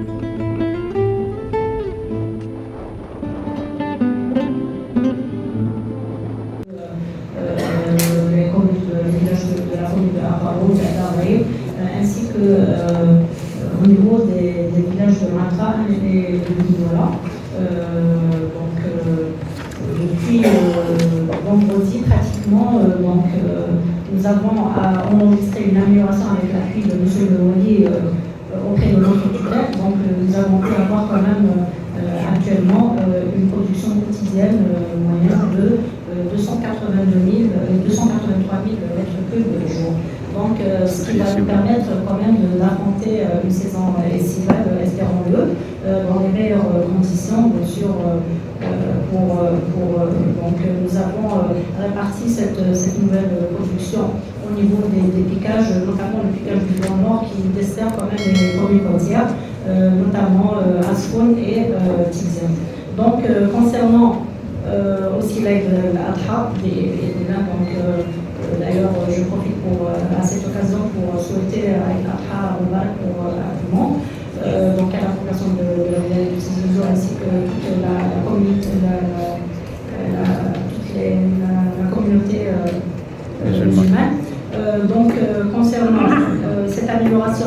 Les villages de la commune de Aparo, d'Arraï, ainsi que au niveau des villages de Matra et de Nidola. Depuis vendredi, pratiquement, nous avons enregistré une amélioration avec l'appui de M. Le Wali auprès de notre tutelle. Donc, nous avons pu avoir quand même actuellement une production quotidienne moyenne de 283 000 mètres cubes par jour. Donc, ce qui va nous permettre quand même d'affronter une saison estivale, espérons-le, dans les meilleures conditions, bien sûr. Donc, nous avons réparti cette nouvelle production au niveau des piquages, notamment le piquage du Grand Nord qui dessert quand même les communes côtières, notamment Asfoun et Tizia. Donc, concernant aussi l'Adha des vins, d'ailleurs, je profite à cette occasion pour souhaiter l'Adha Mubarak pour tout le monde. Donc à la population de la ville de Tizi Ouzou ainsi que toute la communauté musulmane. Concernant cette amélioration,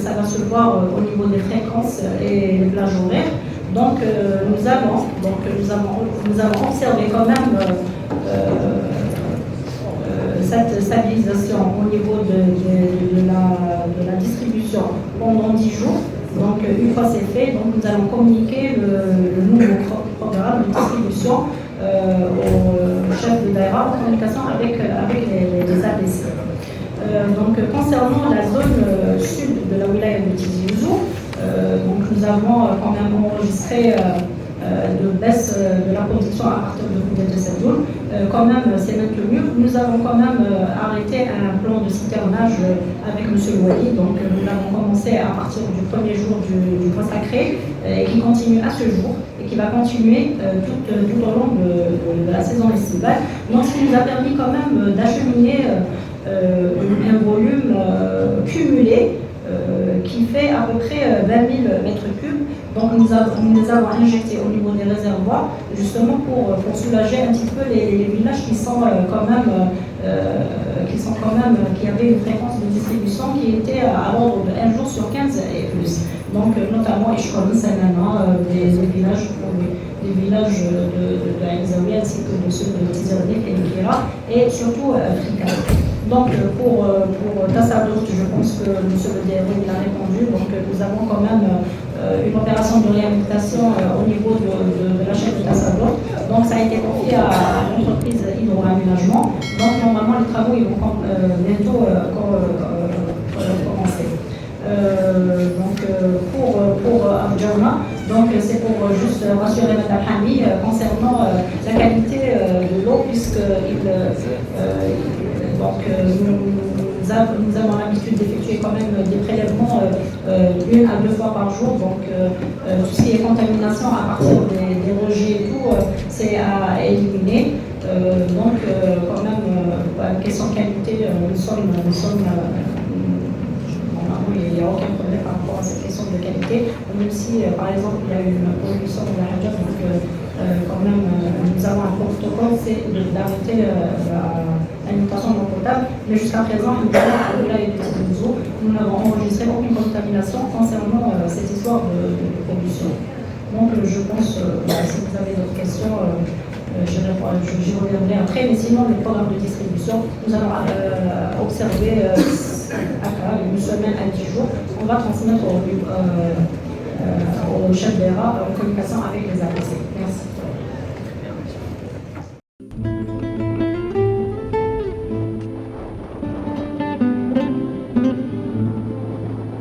ça va se voir au niveau des fréquences et des plages horaires. Donc nous avons observé quand même cette stabilisation au niveau de la distribution pendant 10 jours. Donc, une fois c'est fait, nous allons communiquer le nouveau programme de distribution au chef de Daïra en communication avec les ADC. Concernant la zone sud de la wilaya de Tizi Ouzou, nous avons quand même enregistré de baisse de la production à partir de Koudet de Sedoul. Quand même, c'est maintenu. Nous avons quand même arrêté un plan de citernage avec M. Wali. Donc, nous l'avons commencé à partir du premier jour du mois sacré, qui continue à ce jour et qui va continuer tout au long de la saison estivale. Donc, ce qui nous a permis quand même d'acheminer un volume cumulé qui fait à peu près 20 000 mètres cubes. Donc nous les avons injectés au niveau des réservoirs, justement pour soulager un petit peu les villages qui avaient une fréquence de distribution qui était à l'ordre de 1 jour sur 15 et plus. Donc notamment Ishkoni, Sanana, des villages de Aïzaoui ainsi que de ceux de Tizernik et Nikira, et surtout Frika. Donc pour Tassadout, je pense que M. le DRO a répondu. Donc nous avons quand même une opération de réhabilitation au niveau de la chaîne de Tassadout. Donc ça a été confié à l'entreprise Hydro-Aménagement. Donc normalement les travaux ils vont bientôt commencer. Pour Abdjama, c'est pour juste rassurer Mme Hami concernant la qualité de l'eau, puisque nous avons l'habitude d'effectuer quand même des prélèvements 1 à 2 fois par jour. Donc tout ce qui est contamination à partir des rejets et tout, c'est à éliminer. Quand même, question de qualité, il n'y a aucun problème par rapport à cette question de qualité. Même si, par exemple, il y a une pollution de la radio, quand même, nous avons un protocole, c'est d'arrêter l'alimentation non potable. Mais jusqu'à présent, nous n'avons enregistré aucune contamination concernant cette histoire de pollution. Donc, je pense, si vous avez d'autres questions, j'y reviendrai après. Mais sinon, le programme de distribution, nous allons observer une semaine à 10 jours. On va transmettre au chef d'ERA en communication avec les APC. Merci.